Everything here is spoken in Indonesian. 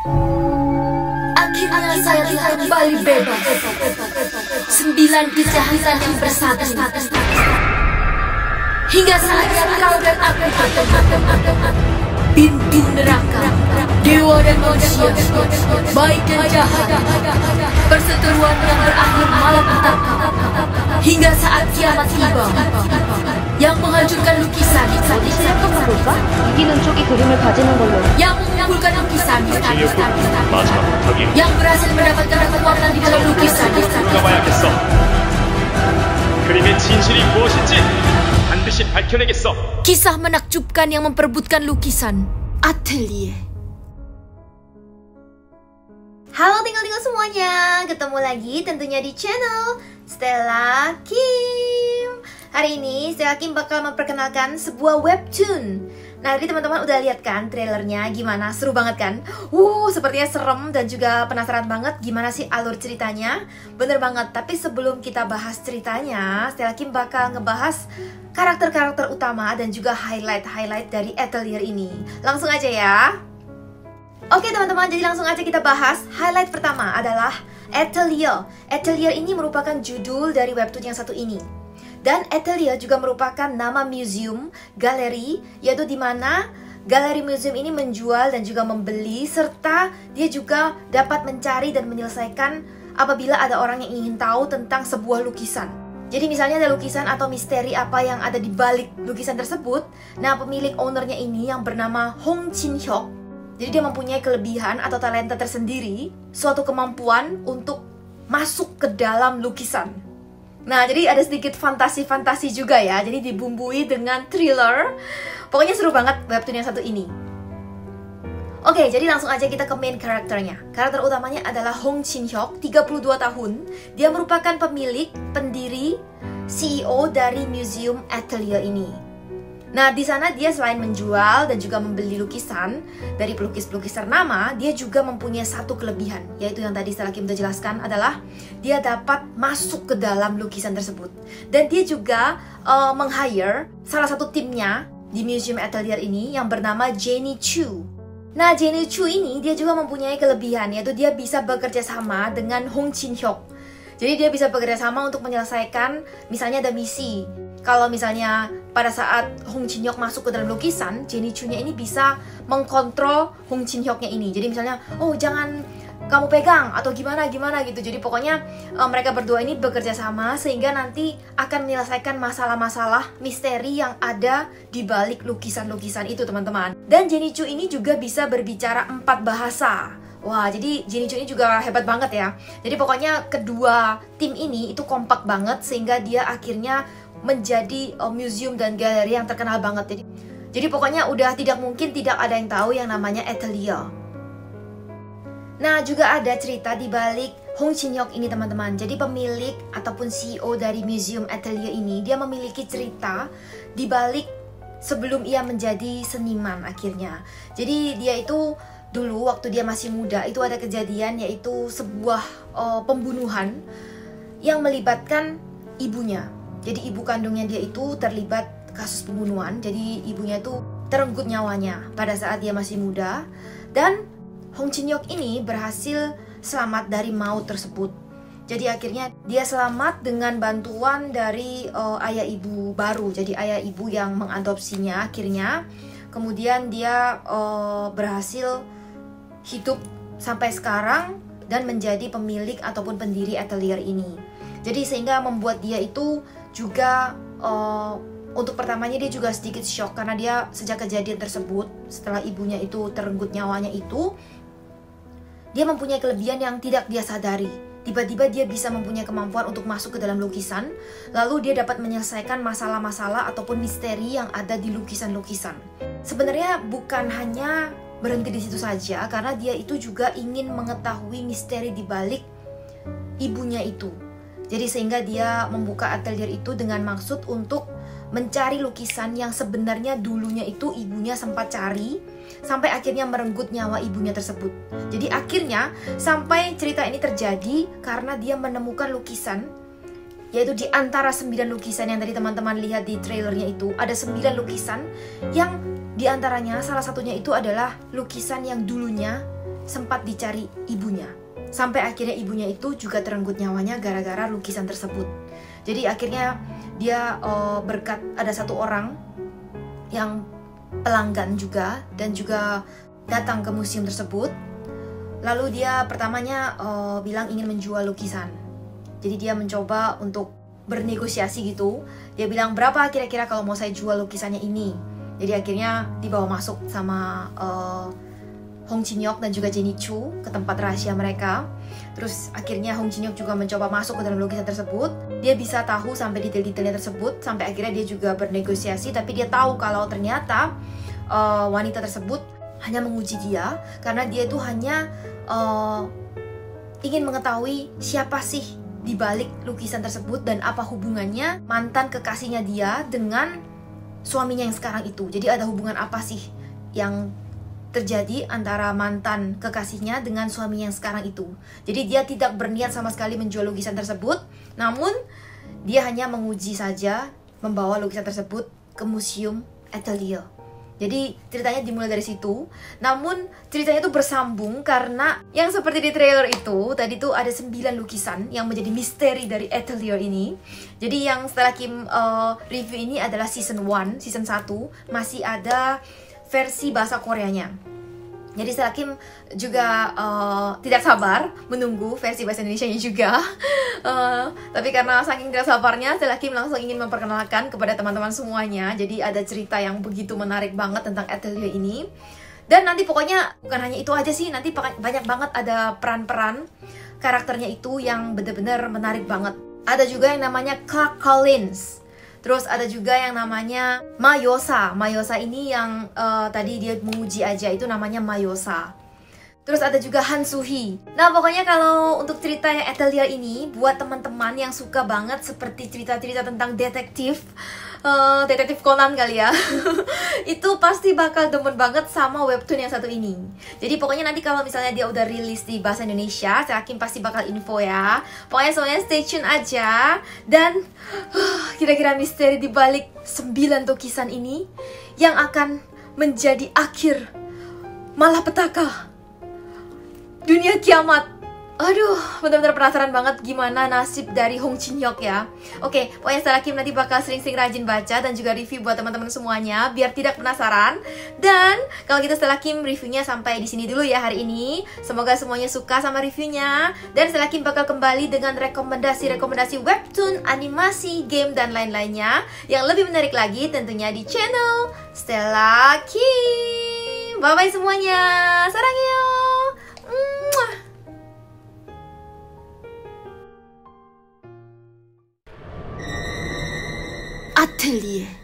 Akhirnya saya telah kembali bebas. 9 kisah yang bersatu. Hingga saat kau dan aku bertemu. Pintu neraka, dewa dan manusia, baik dan jahat, perseteruan yang berakhir malapetaka. Hingga saat kiamat tiba, yang menghancurkan lukisan, 이기는 쪽이 그림을 가지는 걸로. yang mengumpulkan lukisan, yang berhasil mendapatkan kekuatan di dalam lukisan. 봐야겠어. 그림의 진실이 무엇인지 반드시 밝혀내겠어. Kisah menakjubkan yang memperebutkan lukisan. Atelier. Halo tinggal-tinggal semuanya, ketemu lagi tentunya di channel Stella Kim. Hari ini Stella Kim bakal memperkenalkan sebuah webtoon. Nah, tadi teman-teman udah lihat kan trailernya, gimana? Seru banget kan? Sepertinya serem dan juga penasaran banget gimana sih alur ceritanya. Bener banget, tapi sebelum kita bahas ceritanya, Stella Kim bakal ngebahas karakter-karakter utama dan juga highlight-highlight dari Atelier ini. Langsung aja ya. Oke teman-teman, jadi langsung aja kita bahas. Highlight pertama adalah Atelier. Atelier ini merupakan judul dari webtoon yang satu ini. Dan Atelier juga merupakan nama museum, galeri, yaitu di mana galeri museum ini menjual dan juga membeli, serta dia juga dapat mencari dan menyelesaikan apabila ada orang yang ingin tahu tentang sebuah lukisan. Jadi misalnya ada lukisan atau misteri apa yang ada di balik lukisan tersebut. Nah, pemilik ownernya ini yang bernama Hong Chin-hyuk, jadi dia mempunyai kelebihan atau talenta tersendiri, suatu kemampuan untuk masuk ke dalam lukisan. Nah, jadi ada sedikit fantasi-fantasi juga ya. Jadi dibumbui dengan thriller. Pokoknya seru banget webtoon yang satu ini. Oke, jadi langsung aja kita ke main karakternya. Karakter utamanya adalah Hong Chin-hyuk, 32 tahun. Dia merupakan pemilik, pendiri, CEO dari Museum Atelier ini. Nah, di sana dia selain menjual dan juga membeli lukisan dari pelukis-pelukis ternama, dia juga mempunyai satu kelebihan, yaitu yang tadi Stella Kim udah jelaskan adalah dia dapat masuk ke dalam lukisan tersebut. Dan dia juga meng-hire salah satu timnya di Museum Atelier ini yang bernama Jenny Chu. Nah, Jenny Chu ini dia juga mempunyai kelebihan, yaitu dia bisa bekerja sama dengan Hong Chin-hyuk. Jadi dia bisa bekerja sama untuk menyelesaikan, misalnya ada misi. Kalau misalnya pada saat Hong Chin-hyuk masuk ke dalam lukisan, Jenny Chu-nya ini bisa mengkontrol Hong Chin-hyuknya ini. Jadi misalnya, oh jangan kamu pegang atau gimana gitu. Jadi pokoknya mereka berdua ini bekerja sama sehingga nanti akan menyelesaikan masalah-masalah misteri yang ada di balik lukisan-lukisan itu, teman-teman. Dan Jenny Chu ini juga bisa berbicara 4 bahasa. Wah, jadi Jenny Chu ini juga hebat banget ya. Jadi pokoknya kedua tim ini itu kompak banget sehingga dia akhirnya menjadi museum dan galeri yang terkenal banget. Jadi pokoknya udah tidak mungkin tidak ada yang tahu yang namanya Atelier. Nah, juga ada cerita di balik Hong Chin-hyuk ini, teman-teman. Jadi pemilik ataupun CEO dari Museum Atelier ini, dia memiliki cerita di balik sebelum ia menjadi seniman akhirnya. Jadi dia itu dulu waktu dia masih muda itu ada kejadian, yaitu sebuah pembunuhan yang melibatkan ibunya. Jadi ibu kandungnya dia itu terlibat kasus pembunuhan. Jadi ibunya itu terenggut nyawanya pada saat dia masih muda. Dan Hong Chin-hyuk ini berhasil selamat dari maut tersebut. Jadi akhirnya dia selamat dengan bantuan dari ayah ibu baru. Jadi ayah ibu yang mengadopsinya akhirnya. Kemudian dia berhasil hidup sampai sekarang dan menjadi pemilik ataupun pendiri Atelier ini. Jadi sehingga membuat dia itu juga untuk pertamanya dia juga sedikit shock karena dia sejak kejadian tersebut, setelah ibunya itu terenggut nyawanya itu, dia mempunyai kelebihan yang tidak dia sadari. Tiba-tiba dia bisa mempunyai kemampuan untuk masuk ke dalam lukisan, lalu dia dapat menyelesaikan masalah-masalah ataupun misteri yang ada di lukisan-lukisan. Sebenarnya bukan hanya berhenti di situ saja, karena dia itu juga ingin mengetahui misteri di balik ibunya itu. Jadi sehingga dia membuka atelier itu dengan maksud untuk mencari lukisan yang sebenarnya dulunya itu ibunya sempat cari, sampai akhirnya merenggut nyawa ibunya tersebut. Jadi akhirnya sampai cerita ini terjadi karena dia menemukan lukisan, yaitu di antara 9 lukisan yang tadi teman-teman lihat di trailernya itu, ada 9 lukisan yang Di antaranya salah satunya itu adalah lukisan yang dulunya sempat dicari ibunya. Sampai akhirnya ibunya itu juga terenggut nyawanya gara-gara lukisan tersebut. Jadi akhirnya dia berkat ada satu orang yang pelanggan juga dan juga datang ke museum tersebut. Lalu dia pertamanya bilang ingin menjual lukisan. Jadi dia mencoba untuk bernegosiasi gitu. Dia bilang berapa kira-kira kalau mau saya jual lukisannya ini. Jadi akhirnya dibawa masuk sama Hong Jin-hyuk dan juga Jennie Chu ke tempat rahasia mereka. Terus akhirnya Hong Jin-hyuk juga mencoba masuk ke dalam lukisan tersebut. Dia bisa tahu sampai detail-detailnya tersebut. Sampai akhirnya dia juga bernegosiasi. Tapi dia tahu kalau ternyata wanita tersebut hanya menguji dia. Karena dia itu hanya ingin mengetahui siapa sih di balik lukisan tersebut. Dan apa hubungannya mantan kekasihnya dia dengan suaminya yang sekarang itu. Jadi ada hubungan apa sih yang terjadi antara mantan kekasihnya dengan suami yang sekarang itu. Jadi dia tidak berniat sama sekali menjual lukisan tersebut, namun dia hanya menguji saja, membawa lukisan tersebut ke museum Atelier. Jadi ceritanya dimulai dari situ. Namun ceritanya itu bersambung karena yang seperti di trailer itu, tadi tuh ada 9 lukisan yang menjadi misteri dari Atelier ini. Jadi yang setelah Kim review ini adalah season 1, season 1, masih ada versi bahasa Koreanya. Jadi setelah Kim juga tidak sabar menunggu versi bahasa Indonesianya juga. Tapi karena saking tidak sabarnya, setelah Kim langsung ingin memperkenalkan kepada teman-teman semuanya. Jadi ada cerita yang begitu menarik banget tentang Atelier ini. Dan nanti pokoknya bukan hanya itu aja sih, nanti banyak banget ada peran-peran karakternya itu yang benar-benar menarik banget. Ada juga yang namanya Clark Collins. Terus ada juga yang namanya Mayosa. Mayosa ini yang tadi dia menguji aja, itu namanya Mayosa. Terus ada juga Han Soo-hee. Nah pokoknya kalau untuk cerita yang Atelier ini, buat teman-teman yang suka banget seperti cerita-cerita tentang detektif, detektif Conan kali ya, itu pasti bakal demen banget sama webtoon yang satu ini. Jadi pokoknya nanti kalau misalnya dia udah rilis di bahasa Indonesia, saya yakin pasti bakal info ya. Pokoknya semuanya stay tune aja. Dan kira-kira misteri di balik 9 lukisan ini yang akan menjadi akhir malapetaka dunia kiamat. Aduh, benar-benar penasaran banget gimana nasib dari Hong Jin-hyuk ya. Oke, pokoknya setelah Kim nanti bakal sering-sering rajin baca dan juga review buat teman-teman semuanya biar tidak penasaran. Dan kalau gitu setelah Kim reviewnya sampai di sini dulu ya hari ini. Semoga semuanya suka sama reviewnya. Dan setelah Kim bakal kembali dengan rekomendasi-rekomendasi webtoon, animasi, game, dan lain-lainnya yang lebih menarik lagi tentunya di channel Stella Kim. Bye-bye semuanya. Sarangyo. Atelier.